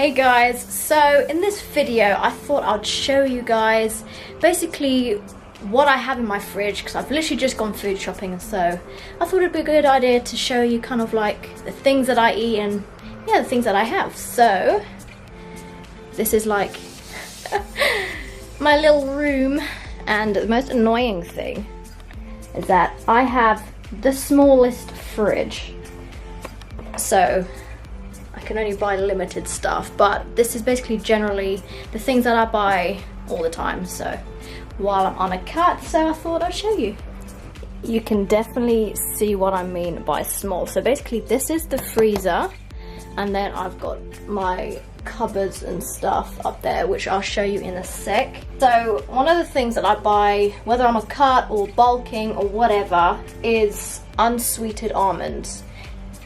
Hey guys, so in this video I thought I'd show you guys basically what I have in my fridge, because I've literally just gone food shopping, so I thought it'd be a good idea to show you kind of like the things that I eat and yeah, the things that I have. So this is like my little room, and the most annoying thing is that I have the smallest fridge, so I can only buy limited stuff, but this is basically generally the things that I buy all the time, so while I'm on a cut, so I thought I'd show you. You can definitely see what I mean by small. So basically this is the freezer, and then I've got my cupboards and stuff up there, which I'll show you in a sec. So one of the things that I buy, whether I'm a cut or bulking or whatever, is unsweetened almonds.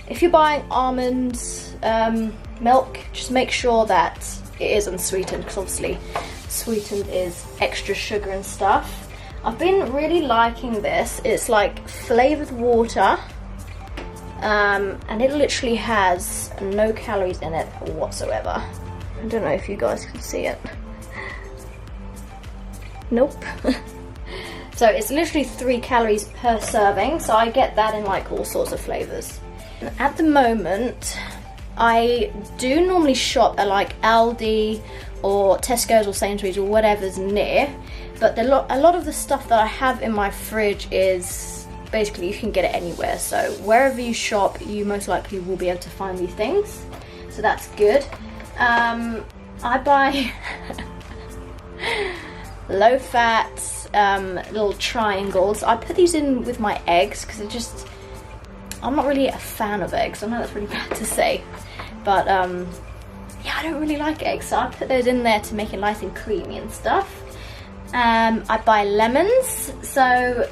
If you're buying almond milk, just make sure that it is unsweetened, because obviously sweetened is extra sugar and stuff. I've been really liking this. It's like flavored water, and it literally has no calories in it whatsoever. I don't know if you guys can see it. Nope. So it's literally 3 calories per serving, so I get that in like all sorts of flavors. At the moment, I do normally shop at like Aldi or Tesco's or Sainsbury's or whatever's near, but a lot of the stuff that I have in my fridge is basically you can get it anywhere. So wherever you shop, you most likely will be able to find these things, so that's good. I buy low fat little triangles. I put these in with my eggs because it just, I'm not really a fan of eggs. I know that's really bad to say, but yeah, I don't really like eggs, so I put those in there to make it nice and creamy and stuff. I buy lemons, so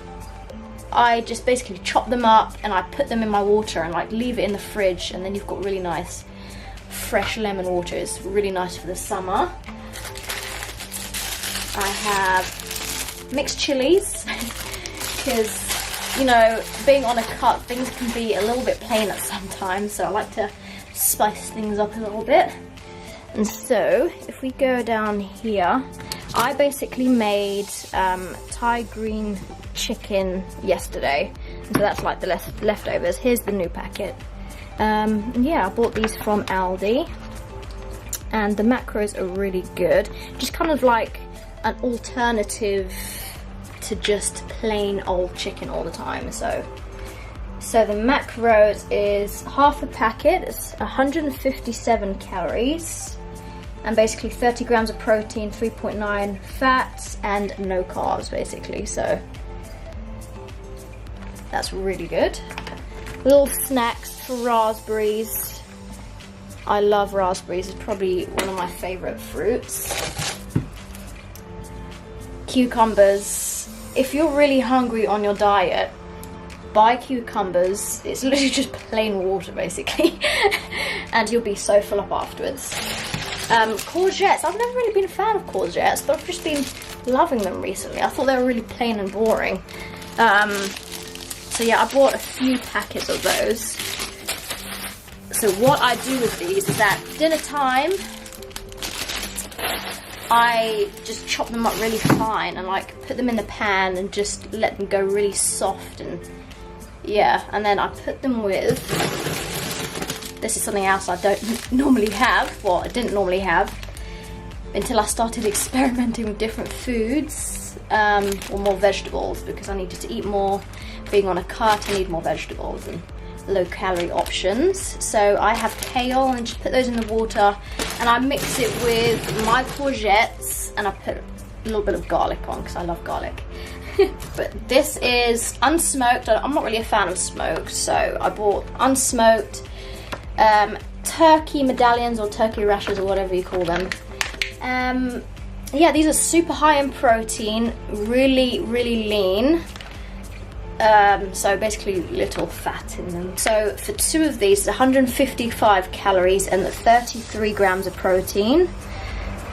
I just basically chop them up and I put them in my water and like leave it in the fridge, and then you've got really nice fresh lemon water. It's really nice for the summer. I have mixed chilies because, you know, being on a cut, things can be a little bit plain at some times, so I like to spice things up a little bit. And so if we go down here, I basically made Thai green chicken yesterday, so that's like the leftovers. Here's the new packet. Yeah, I bought these from Aldi, and the macros are really good. Just kind of like an alternative to just plain old chicken all the time. So the macros is half a packet, it's 157 calories, and basically 30 grams of protein, 3.9 fats, and no carbs basically, so that's really good. Little snacks for raspberries. I love raspberries, it's probably one of my favorite fruits. Cucumbers. If you're really hungry on your diet, buy cucumbers. It's literally just plain water basically, and you'll be so full up afterwards. Courgettes. I've never really been a fan of courgettes, but I've just been loving them recently. I thought they were really plain and boring. So yeah, I bought a few packets of those. So what I do with these is at dinner time, I just chop them up really fine and like put them in the pan and just let them go really soft, and yeah, and then I put them with, this is something else I don't normally have, well I didn't normally have until I started experimenting with different foods, or more vegetables, because I needed to eat more. Being on a cut, I need more vegetables and low calorie options. So I have kale and just put those in the water, and I mix it with my courgettes, and I put a little bit of garlic on because I love garlic. But this is unsmoked. I'm not really a fan of smoked, so I bought unsmoked turkey medallions or turkey rashers or whatever you call them. Yeah, these are super high in protein, really lean. So basically little fat in them. So for 2 of these, it's 155 calories and 33 grams of protein,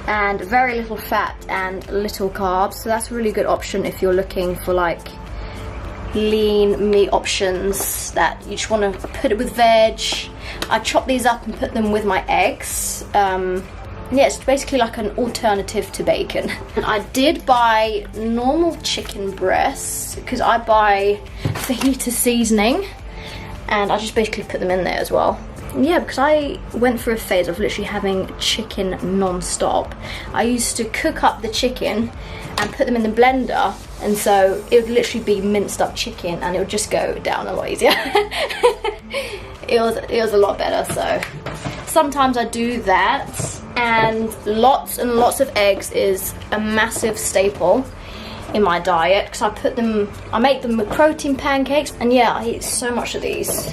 and very little fat and little carbs. So that's a really good option if you're looking for like lean meat options that you just want to put it with veg. I chop these up and put them with my eggs. Yeah, it's basically like an alternative to bacon. I did buy normal chicken breasts because I buy fajita seasoning, and I just basically put them in there as well. Yeah, because I went through a phase of literally having chicken non-stop. I used to cook up the chicken and put them in the blender, and so it would literally be minced up chicken and it would just go down a lot easier. It was a lot better. So sometimes I do that, and lots of eggs is a massive staple in my diet because I make them with protein pancakes, and yeah, I eat so much of these.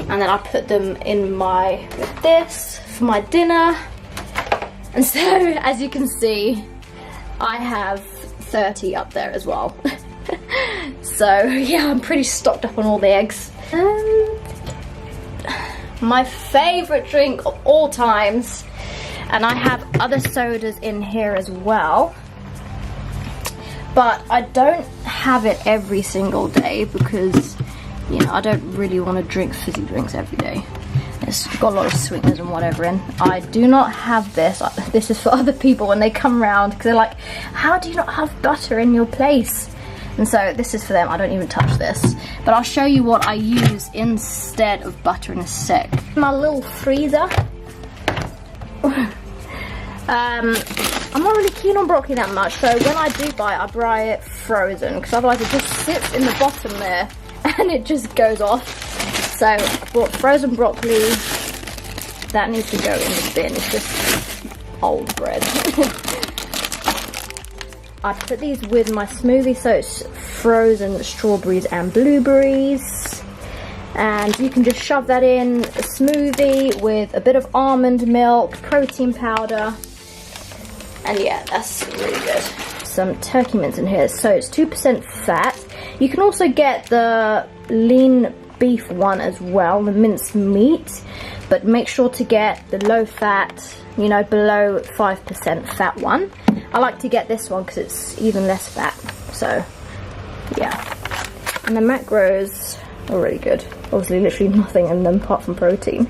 And then I put them in with this for my dinner. And so, as you can see, I have 30 up there as well. So, yeah, I'm pretty stocked up on all the eggs. My favorite drink of all times, and I have other sodas in here as well, but I don't have it every single day because, you know, I don't really want to drink fizzy drinks every day. It's got a lot of sweeteners and whatever in. I do not have this. This is for other people when they come round because they're like, how do you not have butter in your place? And so this is for them. I don't even touch this. But I'll show you what I use instead of butter in a sec. My little freezer. I'm not really keen on broccoli that much, so when I do buy it, I buy it frozen because otherwise it just sits in the bottom there and it just goes off. So I bought frozen broccoli. That needs to go in the bin. It's just old bread. I put these with my smoothie, so it's frozen strawberries and blueberries. And you can just shove that in a smoothie with a bit of almond milk, protein powder. And yeah, that's really good. Some turkey mince in here, so it's 2% fat. You can also get the lean beef one as well, the minced meat, but make sure to get the low fat, you know, below 5% fat one. I like to get this one because it's even less fat. So yeah, and the macros are really good. Obviously literally nothing in them apart from protein.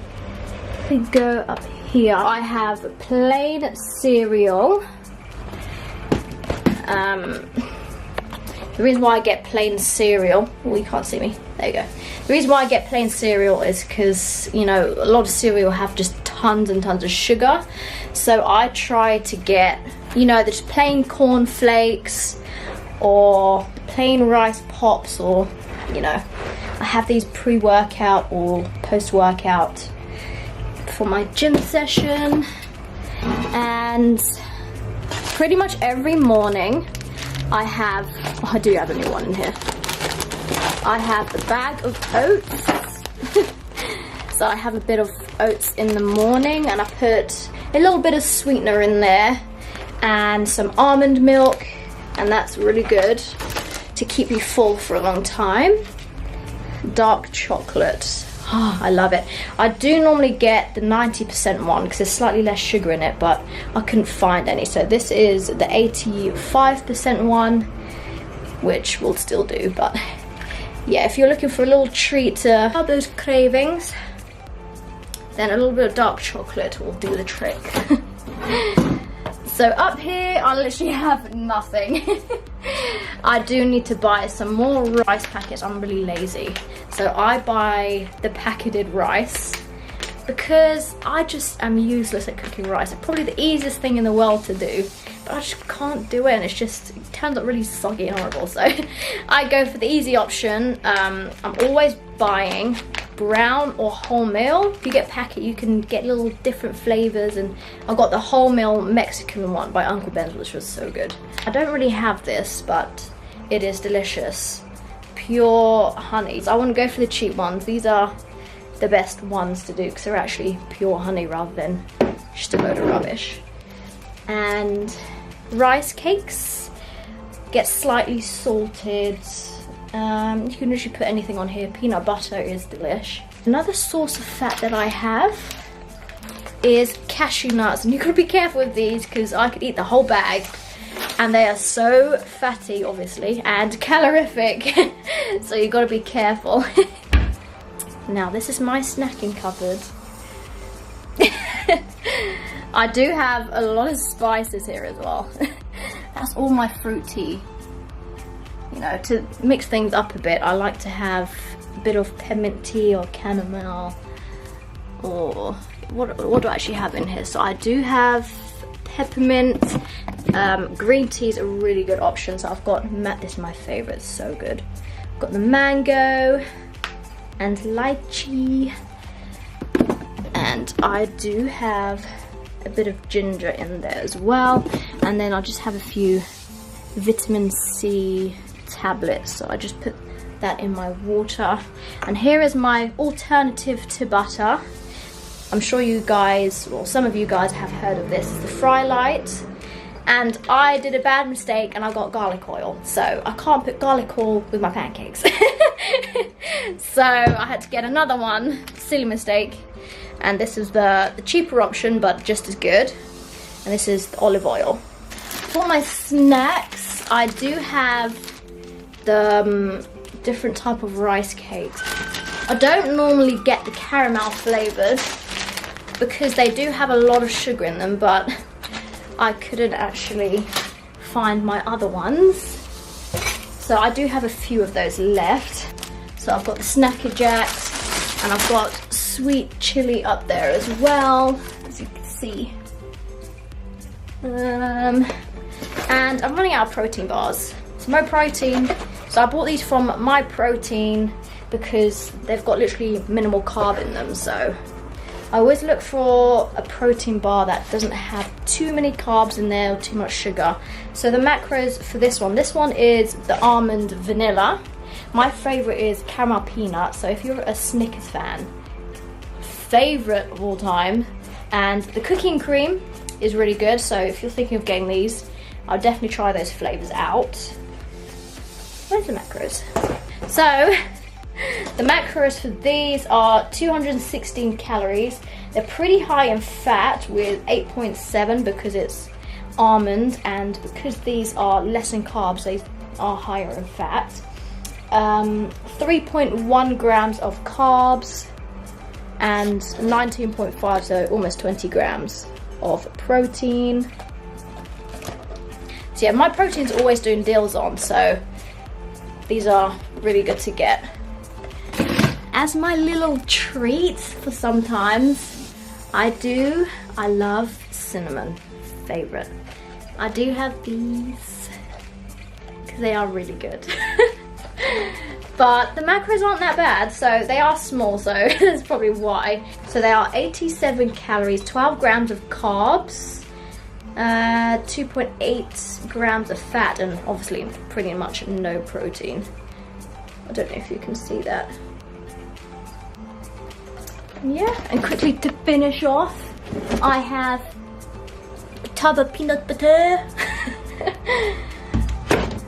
We go up here, I have plain cereal. The reason why I get plain cereal, well, you can't see me, there you go. The reason why I get plain cereal is because, you know, a lot of cereal have just tons and tons of sugar. So I try to get, you know, just plain corn flakes or plain rice pops, or, you know, I have these pre-workout or post-workout for my gym session. And pretty much every morning I do have a new one in here. I have a bag of oats. So I have a bit of oats in the morning, and I put a little bit of sweetener in there and some almond milk, and that's really good to keep you full for a long time. Dark chocolate. Oh, I love it. I do normally get the 90% one because there's slightly less sugar in it, but I couldn't find any. So this is the 85% one, which will still do. But yeah, if you're looking for a little treat to have those cravings, then a little bit of dark chocolate will do the trick. So up here, I literally have nothing. I do need to buy some more rice packets. I'm really lazy. So I buy the packeted rice because I just am useless at cooking rice. It's probably the easiest thing in the world to do, but I just can't do it, and it turns out really soggy and horrible. So I go for the easy option. I'm always buying brown or wholemeal. If you get packet, you can get little different flavors, and I got the wholemeal Mexican one by Uncle Ben's, which was so good. I don't really have this, but it is delicious. Pure honeys. I want to go for the cheap ones. These are the best ones to do because they're actually pure honey rather than just a load of rubbish. And rice cakes get slightly salted. You can literally put anything on here. Peanut butter is delish. Another source of fat that I have is cashew nuts, and you gotta be careful with these because I could eat the whole bag, and they are so fatty, obviously, and calorific. So you gotta be careful. Now this is my snacking cupboard. I do have a lot of spices here as well. That's all my fruit tea. You know, to mix things up a bit, I like to have a bit of peppermint tea or chamomile, or what do I actually have in here? So I do have peppermint. Green tea is a really good option. So I've got, this is my favorite, it's so good. I've got the mango and lychee, and I do have a bit of ginger in there as well. And then I'll just have a few vitamin C tablets, so I just put that in my water. And here is my alternative to butter. I'm sure you guys, or some of you guys, have heard of this. It's the Frylight. And I did a bad mistake and I got garlic oil. So I can't put garlic oil with my pancakes. So I had to get another one. Silly mistake. And this is the cheaper option, but just as good. And this is the olive oil. For my snacks, I do have the different type of rice cakes. I don't normally get the caramel flavored because they do have a lot of sugar in them, but I couldn't actually find my other ones. So I do have a few of those left. So I've got the Snacker Jacks, and I've got sweet chili up there as well, as you can see. And I'm running out of protein bars. So no protein. So I bought these from My Protein because they've got literally minimal carb in them. So I always look for a protein bar that doesn't have too many carbs in there or too much sugar. So the macros for this one is the almond vanilla. My favorite is caramel peanut. So if you're a Snickers fan, favorite of all time. And the cooking cream is really good. So if you're thinking of getting these, I'll definitely try those flavors out. Where's the macros? So the macros for these are 216 calories. They're pretty high in fat with 8.7 because it's almond, and because these are less in carbs, they are higher in fat. 3.1 grams of carbs and 19.5, so almost 20 grams of protein. So yeah, My Protein's always doing deals on, so these are really good to get. As my little treat for sometimes, I love cinnamon, favorite. I do have these because they are really good. But the macros aren't that bad, so they are small, so that's probably why. So they are 87 calories, 12 grams of carbs, 2.8 grams of fat, and obviously pretty much no protein. I don't know if you can see that. Yeah, and quickly to finish off, I have a tub of peanut butter.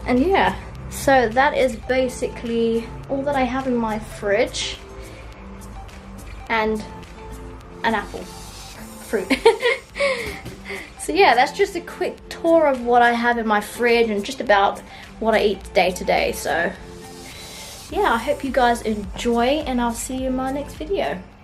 And yeah, so that is basically all that I have in my fridge. And an apple, fruit. So yeah, that's just a quick tour of what I have in my fridge and just about what I eat day to day. So yeah, I hope you guys enjoy, and I'll see you in my next video.